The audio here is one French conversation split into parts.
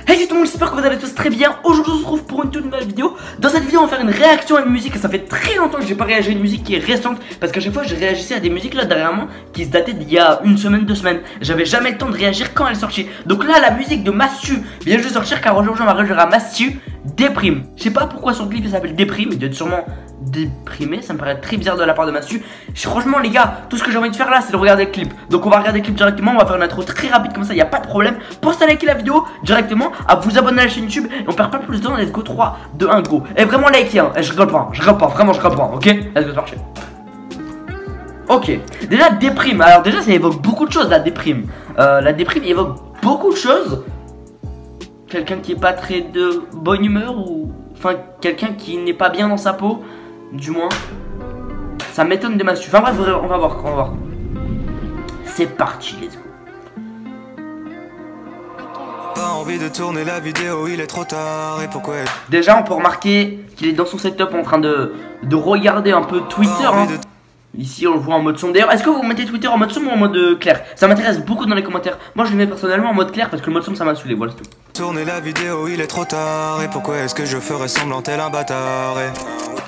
Hey tout le monde, j'espère que vous allez tous très bien. Aujourd'hui on se retrouve pour une toute nouvelle vidéo. Dans cette vidéo on va faire une réaction à une musique. Ça fait très longtemps que j'ai pas réagi à une musique qui est récente, parce qu'à chaque fois je réagissais à des musiques là dernièrement qui se dataient d'il y a une semaine, 2 semaines. J'avais jamais le temps de réagir quand elle est sortie. Donc là la musique de Mastu vient juste de sortir, car aujourd'hui on va réagir à Mastu Déprime. Je sais pas pourquoi son clip il s'appelle Déprime, il doit être sûrement déprimé, ça me paraît très bizarre de la part de Mastu. Franchement les gars, tout ce que j'ai envie de faire là c'est de regarder le clip. Donc on va regarder le clip directement, on va faire une intro très rapide comme ça, il n'y a pas de problème. Pensez à liker la vidéo directement, à vous abonner à la chaîne YouTube, et on perd pas plus de temps. Let's go, 3, 2, 1, go. Et vraiment likez hein, je rigole pas, vraiment je rigole pas, ok. Let's go, c'est parti. Ok, déjà Déprime, alors déjà ça évoque beaucoup de choses la déprime. La déprime évoque beaucoup de choses. Quelqu'un qui est pas très de bonne humeur, ou enfin quelqu'un qui n'est pas bien dans sa peau, du moins. Ça m'étonne de Mastu. Enfin bref, on va voir. C'est parti, let's go. Pas envie de tourner la vidéo, il est trop tard. Et pourquoi déjà on peut remarquer qu'il est dans son setup en train de regarder un peu Twitter hein. Ici on le voit en mode son. D'ailleurs, est-ce que vous mettez Twitter en mode son ou en mode clair? Ça m'intéresse beaucoup dans les commentaires. Moi je le mets personnellement en mode clair parce que le mode son ça m'a saoulé, voilà c'est tout. Tourner la vidéo, il est trop tard. Et pourquoi est-ce que je ferais semblant tel un bâtard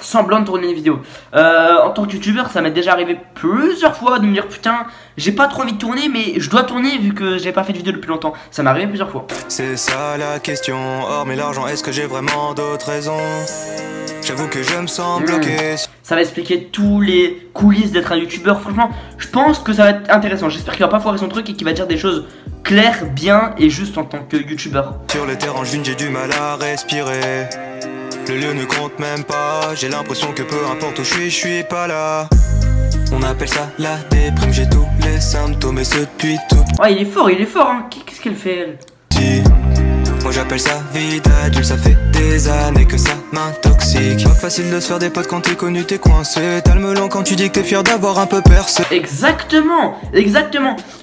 semblant de tourner une vidéo. En tant que youtubeur, ça m'est déjà arrivé plusieurs fois de me dire putain, j'ai pas trop envie de tourner, mais je dois tourner vu que j'ai pas fait de vidéo depuis longtemps. Ça m'est arrivé plusieurs fois. C'est ça la question. Hormis l'argent, est-ce que j'ai vraiment d'autres raisons? J'avoue que je me sens bloqué. Ça va expliquer tous les coulisses d'être un youtubeur. Franchement, je pense que ça va être intéressant. J'espère qu'il va pas foirer son truc et qu'il va dire des choses claires, bien et juste en tant que youtubeur. Sur les terrains en juin, j'ai du mal à respirer. Le lieu ne compte même pas. J'ai l'impression que peu importe où je suis pas là. On appelle ça la déprime. J'ai tous les symptômes et ce depuis tout. Ouais, il est fort hein. Qu'est-ce qu'elle fait elle? Moi j'appelle ça vie d'adulte, ça fait des années que ça m'intoxique. Pas facile de se faire des potes quand t'es connu, t'es coincé. T'as le melon quand tu dis que t'es fier d'avoir un peu percé. Exactement.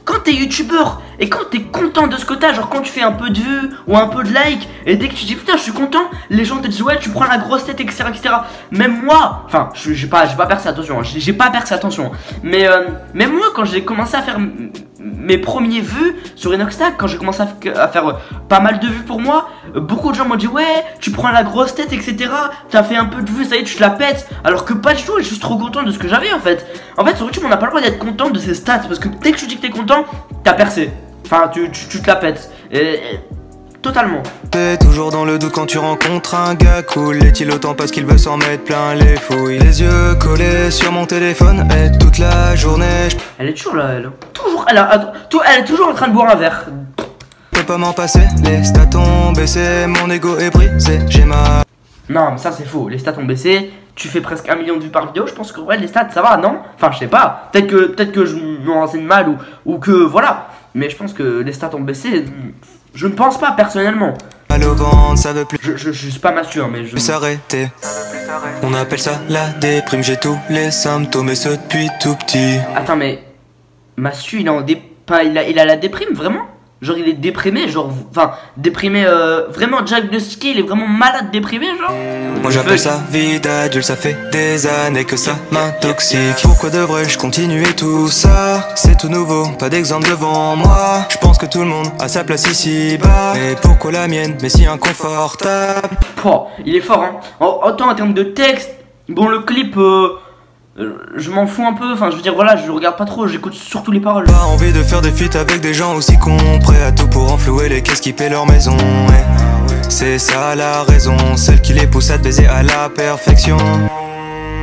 Quand t'es youtubeur et quand t'es content de ce que t'as, genre quand tu fais un peu de vues ou un peu de like, et dès que tu dis putain je suis content, les gens te disent ouais tu prends la grosse tête etc. Même moi, enfin j'ai pas percé attention, j'ai pas percé attention. Mais même moi quand j'ai commencé à faire mes premiers vues sur Inoxtag, quand j'ai commencé à faire pas mal de vues pour moi, beaucoup de gens m'ont dit ouais tu prends la grosse tête etc. T'as fait un peu de vues, ça y est tu te la pètes. Alors que pas du tout, je suis juste trop content de ce que j'avais en fait. En fait sur YouTube on n'a pas le droit d'être content de ses stats, parce que dès que tu dis que t'es content, t'as percé. Enfin tu te la pètes. Totalement. T'es toujours dans le doute quand tu rencontres un gars cool. Est-il autant parce qu'il veut s'en mettre plein les fouilles? Les yeux collés sur mon téléphone et toute la journée. Elle est toujours là, elle. Elle est toujours en train de boire un verre. Je peux pas m'en passer, les stats ont baissé, mon ego est brisé, j'ai mal. Non mais ça c'est faux, les stats ont baissé. Tu fais presque 1 million de vues par vidéo, je pense que ouais les stats ça va, non? Enfin je sais pas, peut-être que je me renseigne mal ou que voilà. Mais je pense que les stats ont baissé. Je ne pense pas personnellement. Mal au ventre, ça veut plus. Je suis pas mature mais je. S'arrêter. On appelle ça la déprime, j'ai tous les symptômes et ce depuis tout petit. Attends mais Mastu il a la déprime vraiment? Genre il est déprimé, genre enfin déprimé vraiment diagnostiqué, il est vraiment malade déprimé genre. Moi j'appelle ça vie d'adulte, ça fait des années que ça m'intoxique. Pourquoi devrais-je continuer tout ça? C'est tout nouveau, pas d'exemple devant moi. Je pense que tout le monde a sa place ici bas. Mais pourquoi la mienne, mais si inconfortable? Oh, il est fort hein. Autant en termes de texte, bon le clip je m'en fous un peu, enfin je veux dire voilà, je regarde pas trop, j'écoute surtout les paroles. Pas envie de faire des feats avec des gens aussi cons, prêts à tout pour enflouer les caisses qui paient leur maison, ouais. C'est ça la raison, celle qui les pousse à te baiser à la perfection.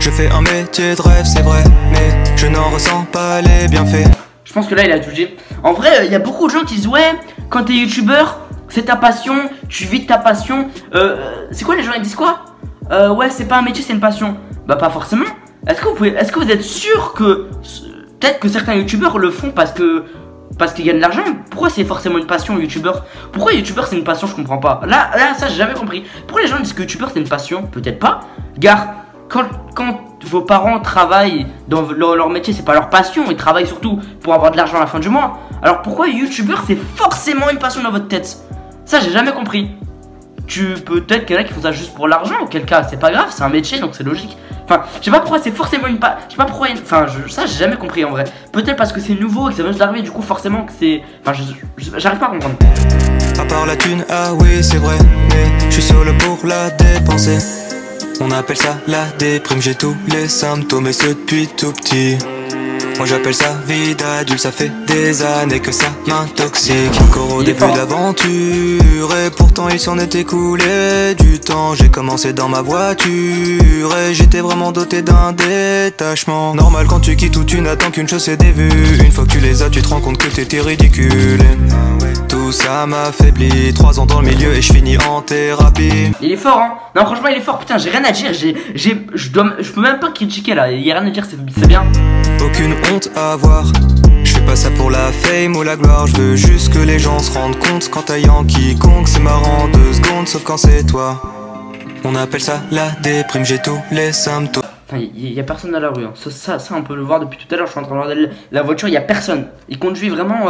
Je fais un métier de rêve, c'est vrai, mais je n'en ressens pas les bienfaits. Je pense que là il a tout dit. En vrai, il y a beaucoup de gens qui disent ouais, quand t'es youtubeur, c'est ta passion, tu vis de ta passion. C'est quoi les gens ils disent quoi? Ouais c'est pas un métier, c'est une passion. Bah pas forcément. Est-ce que vous êtes sûr que peut-être que certains youtubeurs le font parce qu'ils gagnent de l'argent? Pourquoi c'est forcément une passion youtubeur? Pourquoi youtubeur c'est une passion? Je comprends pas. Là ça j'ai jamais compris. Pourquoi les gens disent que youtubeur c'est une passion? Peut-être pas. Gare, quand vos parents travaillent dans leur métier, c'est pas leur passion, ils travaillent surtout pour avoir de l'argent à la fin du mois. Alors pourquoi youtubeur c'est forcément une passion dans votre tête? Ça j'ai jamais compris. Peut-être qu'il y en a qui font ça juste pour l'argent, auquel cas c'est pas grave, c'est un métier donc c'est logique. Enfin, je sais pas pourquoi c'est forcément une pas. Je sais pas pourquoi. Enfin, ça j'ai jamais compris en vrai. Peut-être parce que c'est nouveau et que ça vient juste d'arriver, du coup forcément que c'est. Enfin, j'arrive pas à comprendre. À part la thune, ah oui c'est vrai, mais je suis solo pour la dépenser. On appelle ça la déprime, j'ai tous les symptômes et ce depuis tout petit. Moi j'appelle ça vie d'adulte, ça fait des années que ça m'intoxique. Encore au début de l'aventure et pourtant il s'en est écoulé du temps. J'ai commencé dans ma voiture et j'étais vraiment doté d'un détachement. Normal quand tu quittes où tu n'attends qu'une chose c'est des vues. Une fois que tu les as tu te rends compte que t'étais ridicule. Tout ça m'affaiblit, 3 ans dans le milieu et je finis en thérapie. Il est fort hein. Non franchement il est fort, putain j'ai rien à dire. Je peux même pas critiquer là, il y a rien à dire, c'est bien. Aucune honte à avoir. Je fais pas ça pour la fame ou la gloire. Je veux juste que les gens se rendent compte quand t'as quiconque. C'est marrant 2 secondes sauf quand c'est toi. On appelle ça la déprime, j'ai tous les symptômes. Il y a personne dans la rue hein. Ça on peut le voir depuis tout à l'heure. Je suis en train de regarder la voiture, il y a personne. Il conduit vraiment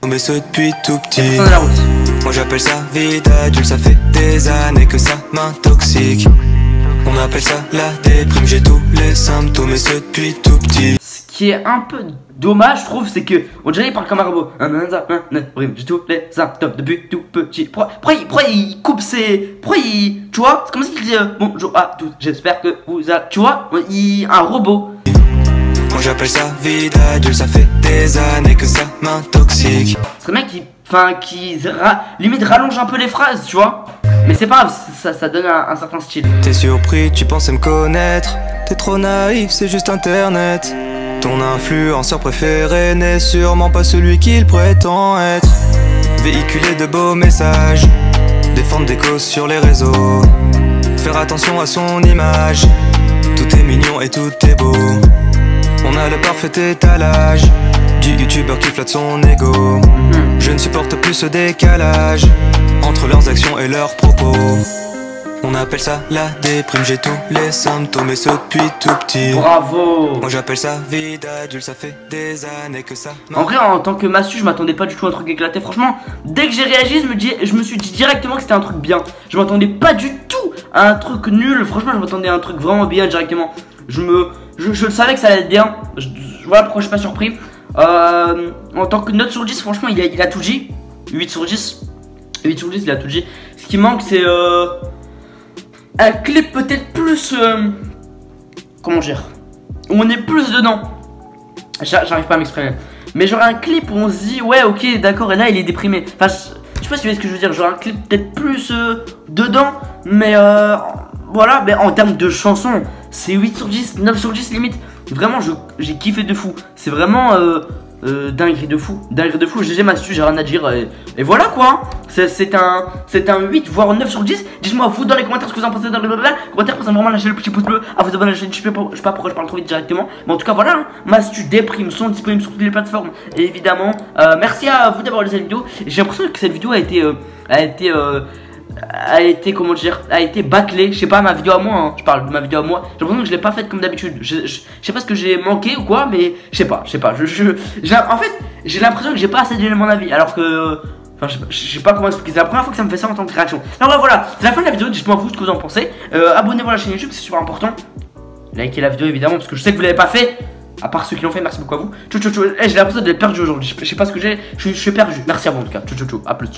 Mais ce depuis tout petit. Personne dans la route. Moi j'appelle ça vie d'adulte, ça fait des années que ça m'intoxique. On appelle ça la déprime, j'ai tous les symptômes et ce depuis tout petit. Ce qui est un peu dommage je trouve, c'est que on dirait il parle comme un robot. J'ai tous les symptômes depuis tout petit. Pourquoi il coupe ses... Pourquoi il... Tu vois, c'est comme s'il dit bonjour à tous, j'espère que vous allez... Tu vois, un robot. Moi j'appelle ça vie d'adulte, ça fait des années que ça m'intoxique. C'est le mec qui limite rallonge un peu les phrases, tu vois. Mais c'est pas grave, ça donne un certain style. T'es surpris, tu pensais me connaître. T'es trop naïf, c'est juste internet. Ton influenceur préféré n'est sûrement pas celui qu'il prétend être. Véhiculer de beaux messages, défendre des causes sur les réseaux, faire attention à son image. Tout est mignon et tout est beau. On a le parfait étalage du youtubeur qui flatte son ego. Je ne supporte plus ce décalage entre leurs actions et leurs propos. On appelle ça la déprime, j'ai tous les symptômes et ce depuis tout petit. Bravo. Moi j'appelle ça vie d'adulte, ça fait des années que ça. En vrai en tant que Massu je m'attendais pas du tout à un truc éclaté. Franchement dès que j'ai réagi je me suis dit directement que c'était un truc bien. Je m'attendais pas du tout à un truc nul. Franchement je m'attendais à un truc vraiment bien directement. Je le savais que ça allait être bien. Voilà pourquoi je suis pas surpris. En tant que note sur 10 franchement il a tout dit. 8 sur 10. 8 sur 10 il a tout dit. Ce qui manque c'est un clip peut-être plus comment dire, où on est plus dedans. J'arrive pas à m'exprimer. Mais genre un clip où on se dit ouais ok d'accord et là il est déprimé. Enfin je sais pas si vous voyez ce que je veux dire. Genre un clip peut-être plus dedans. Mais voilà, mais en termes de chansons c'est 8 sur 10, 9 sur 10 limite. Vraiment j'ai kiffé de fou. C'est vraiment dinguerie de fou. Dinguerie de fou, GG Massu, j'ai rien à dire. Et voilà quoi. C'est un 8 voire 9 sur 10. Dites-moi vous dans les commentaires ce que vous en pensez dans les commentaires. Pensez vraiment à lâcher le petit pouce bleu, à vous abonner à la chaîne. Je sais pas pourquoi je parle trop vite directement. Mais en tout cas voilà hein. Massu déprime sont disponibles sur toutes les plateformes. Et évidemment merci à vous d'avoir regardé cette vidéo. J'ai l'impression que cette vidéo a été comment dire, a été bâclée. Je sais pas, ma vidéo à moi hein, je parle de ma vidéo à moi. J'ai l'impression que je l'ai pas faite comme d'habitude. Je sais pas ce que j'ai manqué ou quoi, mais je sais pas. En fait j'ai l'impression que j'ai pas assez donné mon avis. Alors que enfin, je sais pas comment expliquer. C'est la première fois que ça me fait ça en tant que réaction. Alors voilà, c'est la fin de la vidéo. Dites-moi vous ce que vous en pensez. Abonnez-vous à la chaîne YouTube, c'est super important. Likez la vidéo évidemment parce que je sais que vous l'avez pas fait. À part ceux qui l'ont fait, merci beaucoup à vous. J'ai l'impression d'être perdu aujourd'hui. Je sais pas ce que j'ai. Je suis perdu. Merci à vous en tout cas. A plus.